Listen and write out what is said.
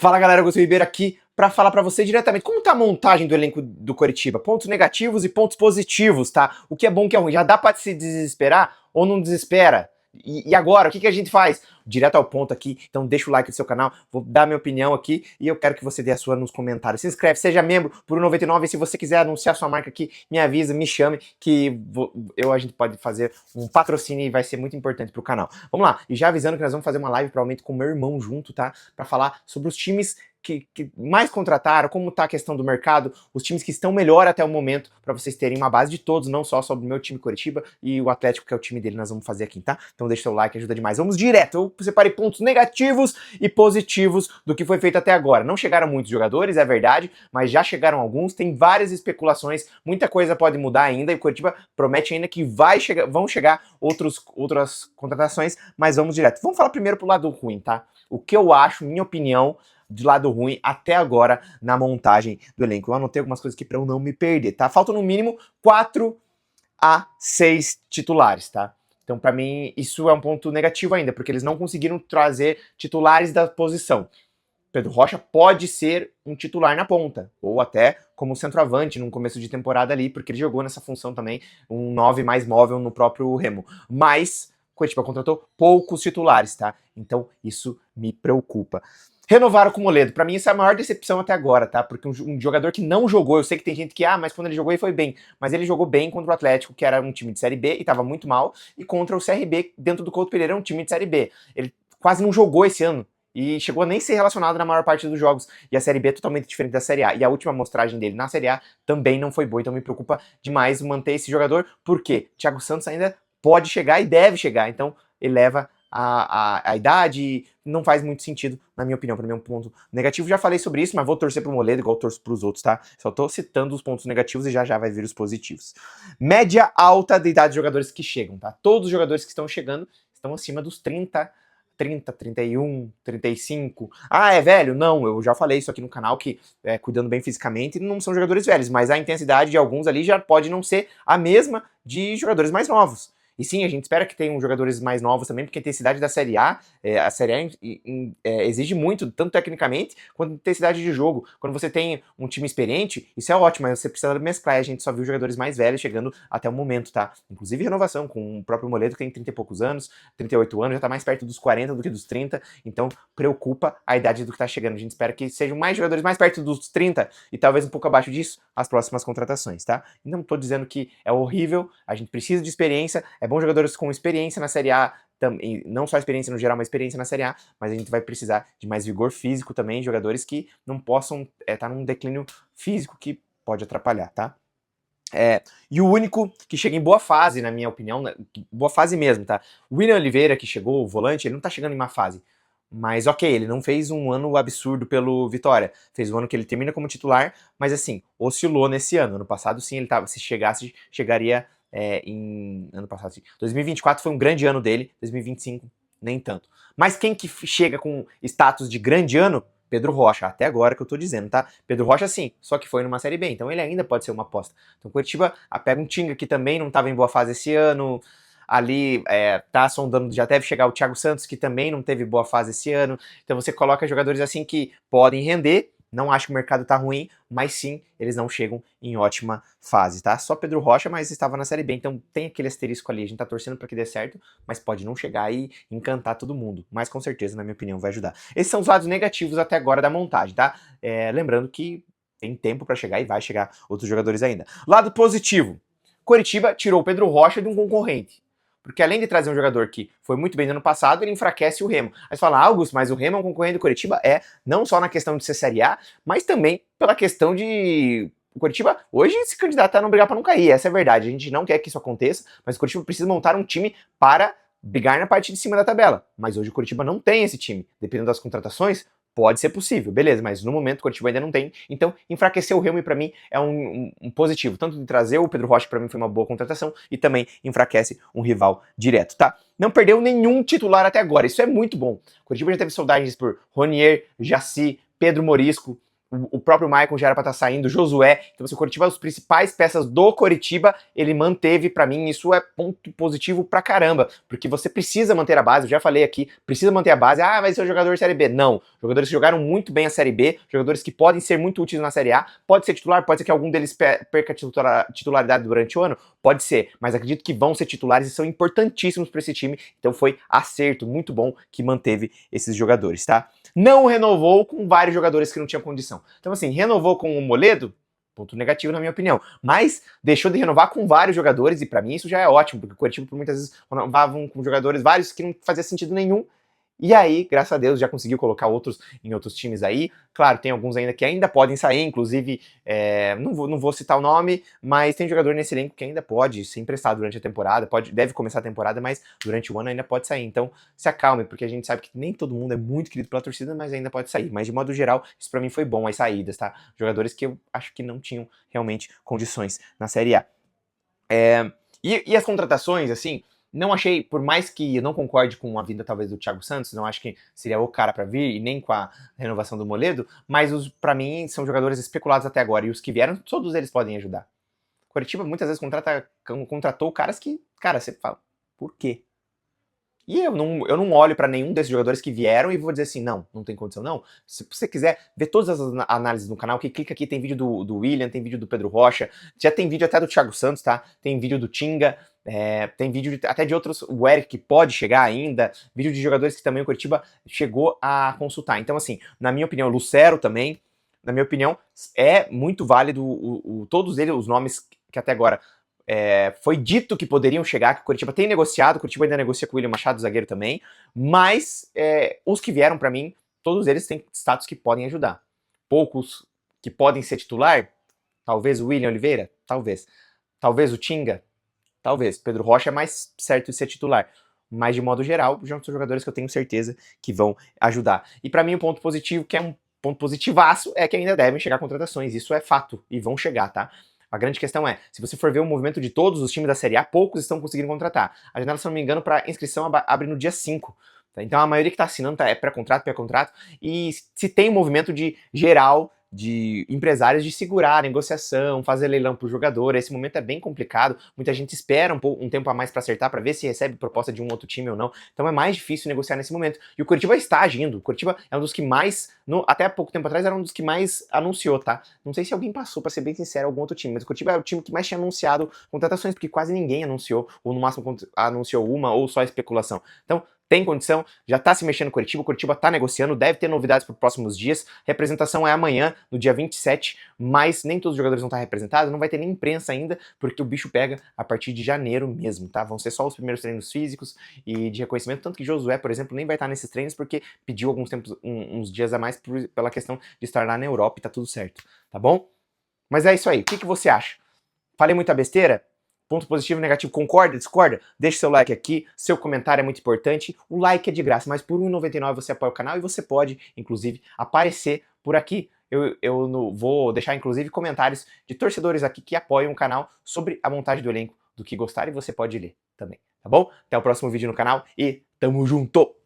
Fala galera, Augusto Ribeiro aqui para falar para você diretamente como tá a montagem do elenco do Coritiba, pontos negativos e pontos positivos, tá? O que é bom, o que é ruim. Já dá para se desesperar ou não desespera? E agora, o que a gente faz? Direto ao ponto aqui, então deixa o like no seu canal, vou dar minha opinião aqui e eu quero que você dê a sua nos comentários. Se inscreve, seja membro por R$1,99 e se você quiser anunciar sua marca aqui, me avisa, me chame que a gente pode fazer um patrocínio e vai ser muito importante pro canal. Vamos lá, e já avisando que nós vamos fazer uma live provavelmente com meu irmão junto, tá? Para falar sobre os times que mais contrataram, como tá a questão do mercado, os times que estão melhor até o momento, para vocês terem uma base de todos, não só sobre o meu time Coritiba e o Atlético, que é o time dele, nós vamos fazer aqui, tá? Então deixa seu like, ajuda demais. Vamos direto, eu separei pontos negativos e positivos do que foi feito até agora. Não chegaram muitos jogadores, é verdade, mas já chegaram alguns, tem várias especulações, muita coisa pode mudar ainda, e o Coritiba promete ainda que vão chegar outras contratações, mas vamos direto. Vamos falar primeiro pro lado ruim, tá? O que eu acho, minha opinião, de lado ruim até agora na montagem do elenco. Eu anotei algumas coisas aqui para eu não me perder, tá? Faltam no mínimo 4 a 6 titulares, tá? Então, para mim, isso é um ponto negativo ainda, porque eles não conseguiram trazer titulares da posição. Pedro Rocha pode ser um titular na ponta, ou até como centroavante no começo de temporada ali, porque ele jogou nessa função também, um 9 mais móvel no próprio Remo. Mas Coritiba contratou poucos titulares, tá? Então, isso me preocupa. Renovaram com o Moledo. Pra mim, isso é a maior decepção até agora, tá? Porque um jogador que não jogou, eu sei que tem gente que, mas quando ele jogou ele foi bem. Mas ele jogou bem contra o Atlético, que era um time de Série B e tava muito mal, e contra o CRB, dentro do Couto Pereira, um time de Série B. Ele quase não jogou esse ano. E chegou a nem ser relacionado na maior parte dos jogos. E a Série B é totalmente diferente da Série A. E a última amostragem dele na Série A também não foi boa. Então me preocupa demais manter esse jogador. Por quê? Thiago Santos ainda pode chegar e deve chegar. Então eleva a idade, não faz muito sentido, na minha opinião, para mim é um ponto negativo. Já falei sobre isso, mas vou torcer pro Moledo igual eu torço pros outros, tá? Só tô citando os pontos negativos e já vai vir os positivos. Média alta de idade de jogadores que chegam, tá? Todos os jogadores que estão chegando estão acima dos 30, 31, 35. Ah, é velho? Não, eu já falei isso aqui no canal, que cuidando bem fisicamente não são jogadores velhos, mas a intensidade de alguns ali já pode não ser a mesma de jogadores mais novos. E sim, a gente espera que tenham jogadores mais novos também, porque a intensidade da Série A, exige muito, tanto tecnicamente, quanto intensidade de jogo. Quando você tem um time experiente, isso é ótimo, mas você precisa mesclar, e a gente só viu jogadores mais velhos chegando até o momento, tá? Inclusive renovação, com o próprio Moledo, que tem 30 e poucos anos, 38 anos, já tá mais perto dos 40 do que dos 30, então preocupa a idade do que tá chegando. A gente espera que sejam mais jogadores mais perto dos 30 e talvez um pouco abaixo disso, as próximas contratações, tá? Não tô dizendo que é horrível, a gente precisa de experiência, é bom jogadores com experiência na Série A, não só experiência no geral, mas experiência na Série A, mas a gente vai precisar de mais vigor físico também, jogadores que não possam estar num declínio físico que pode atrapalhar, tá? E o único que chega em boa fase, na minha opinião, boa fase mesmo, tá? O William Oliveira, que chegou, o volante, ele não tá chegando em má fase. Mas ok, ele não fez um ano absurdo pelo Vitória. Fez um ano que ele termina como titular, mas assim, oscilou nesse ano. Ano passado, sim, ele tava, se chegasse, chegaria em ano passado, sim. 2024 foi um grande ano dele, 2025 nem tanto. Mas quem que chega com status de grande ano? Pedro Rocha, até agora que eu tô dizendo, tá? Pedro Rocha sim, só que foi numa Série B, então ele ainda pode ser uma aposta. Então Curitiba pega um Tinga que também não tava em boa fase esse ano, ali tá sondando, já deve chegar o Thiago Santos, que também não teve boa fase esse ano, então você coloca jogadores assim que podem render. Não acho que o mercado tá ruim, mas sim, eles não chegam em ótima fase, tá? Só Pedro Rocha, mas estava na Série B, então tem aquele asterisco ali, a gente tá torcendo para que dê certo, mas pode não chegar e encantar todo mundo, mas com certeza, na minha opinião, vai ajudar. Esses são os lados negativos até agora da montagem, tá? Lembrando que tem tempo para chegar e vai chegar outros jogadores ainda. Lado positivo, Coritiba tirou o Pedro Rocha de um concorrente. Porque além de trazer um jogador que foi muito bem no ano passado, ele enfraquece o Remo. Aí você fala, Augusto, mas o Remo é um concorrente do Coritiba? Não só na questão de ser Série A, mas também pela questão de... O Coritiba hoje se candidatar a não brigar para não cair, essa é a verdade. A gente não quer que isso aconteça, mas o Coritiba precisa montar um time para brigar na parte de cima da tabela. Mas hoje o Coritiba não tem esse time. Dependendo das contratações, pode ser possível, beleza, mas no momento o Coritiba ainda não tem, então enfraquecer o Remo para mim é um positivo, tanto de trazer o Pedro Rocha para mim foi uma boa contratação e também enfraquece um rival direto, tá? Não perdeu nenhum titular até agora, isso é muito bom. O Coritiba já teve soldagens por Ronier, Jaci, Pedro Morisco, o próprio Maicon já era pra estar saindo, Josué. Então, assim, o Coritiba, as principais peças do Coritiba, ele manteve. Pra mim, isso é ponto positivo pra caramba, porque você precisa manter a base, eu já falei aqui, precisa manter a base. Ah, vai ser o jogador de Série B. Não, jogadores que jogaram muito bem a Série B, jogadores que podem ser muito úteis na Série A, pode ser titular, pode ser que algum deles perca titularidade durante o ano, pode ser, mas acredito que vão ser titulares e são importantíssimos pra esse time, então foi acerto, muito bom que manteve esses jogadores, tá? Não renovou com vários jogadores que não tinham condição. Então, assim, renovou com o Moledo, ponto negativo na minha opinião, mas deixou de renovar com vários jogadores, e pra mim isso já é ótimo, porque o Coritiba por muitas vezes renovavam com jogadores vários que não fazia sentido nenhum, e aí, graças a Deus, já conseguiu colocar outros em outros times aí. Claro, tem alguns ainda que ainda podem sair, inclusive, não vou citar o nome, mas tem jogador nesse elenco que ainda pode ser emprestado durante a temporada, deve começar a temporada, mas durante o ano ainda pode sair. Então, se acalme, porque a gente sabe que nem todo mundo é muito querido pela torcida, mas ainda pode sair. Mas, de modo geral, isso pra mim foi bom, as saídas, tá? Jogadores que eu acho que não tinham realmente condições na Série A. E as contratações, assim, não achei, por mais que eu não concorde com a vinda talvez do Thiago Santos, não acho que seria o cara para vir, e nem com a renovação do Moledo, mas para mim são jogadores especulados até agora, e os que vieram, todos eles podem ajudar. O Coritiba muitas vezes contratou caras que, cara, você fala, por quê? E eu não olho para nenhum desses jogadores que vieram e vou dizer assim, não tem condição não. Se você quiser ver todas as análises no canal, que clica aqui, tem vídeo do William, tem vídeo do Pedro Rocha, já tem vídeo até do Thiago Santos, tá? Tem vídeo do Tinga, tem vídeo até de outros, o Eric que pode chegar ainda, vídeo de jogadores que também o Coritiba chegou a consultar. Então assim, na minha opinião, Lucero também, na minha opinião, é muito válido todos eles, os nomes que até agora foi dito que poderiam chegar, que o Coritiba tem negociado, o Coritiba ainda negocia com o William Machado, zagueiro também, mas os que vieram para mim, todos eles têm status que podem ajudar. Poucos que podem ser titular, talvez o William Oliveira, talvez o Tinga, talvez. Pedro Rocha é mais certo de ser titular. Mas, de modo geral, já são jogadores que eu tenho certeza que vão ajudar. E para mim, o ponto positivo, que é um ponto positivaço, é que ainda devem chegar contratações. Isso é fato. E vão chegar, tá? A grande questão é, se você for ver o movimento de todos os times da Série A, poucos estão conseguindo contratar. A janela, se não me engano, para inscrição abre no dia 5. Tá? Então a maioria que está assinando é pré-contrato. E se tem um movimento de geral de empresários de segurar a negociação, fazer leilão pro jogador. Esse momento é bem complicado. Muita gente espera um tempo a mais para acertar, para ver se recebe proposta de um outro time ou não. Então é mais difícil negociar nesse momento. E o Coritiba está agindo. O Coritiba é um dos que mais, até pouco tempo atrás, era um dos que mais anunciou, tá? Não sei se alguém passou, para ser bem sincero, algum outro time, mas o Coritiba é o time que mais tinha anunciado contratações, porque quase ninguém anunciou, ou no máximo anunciou uma, ou só especulação. Então, tem condição, já está se mexendo com o Coritiba está negociando, deve ter novidades para os próximos dias. Representação é amanhã, no dia 27, mas nem todos os jogadores vão estar representados, não vai ter nem imprensa ainda, porque o bicho pega a partir de janeiro mesmo, tá? Vão ser só os primeiros treinos físicos e de reconhecimento, tanto que Josué, por exemplo, nem vai estar nesses treinos porque pediu uns dias a mais pela questão de estar lá na Europa e tá tudo certo, tá bom? Mas é isso aí, o que você acha? Falei muita besteira? Ponto positivo, negativo, concorda, discorda? Deixe seu like aqui, seu comentário é muito importante. O like é de graça, mas por R$ 1,99 você apoia o canal e você pode, inclusive, aparecer por aqui. Eu vou deixar, inclusive, comentários de torcedores aqui que apoiam o canal sobre a montagem do elenco, do que gostarem, e você pode ler também, tá bom? Até o próximo vídeo no canal e tamo junto!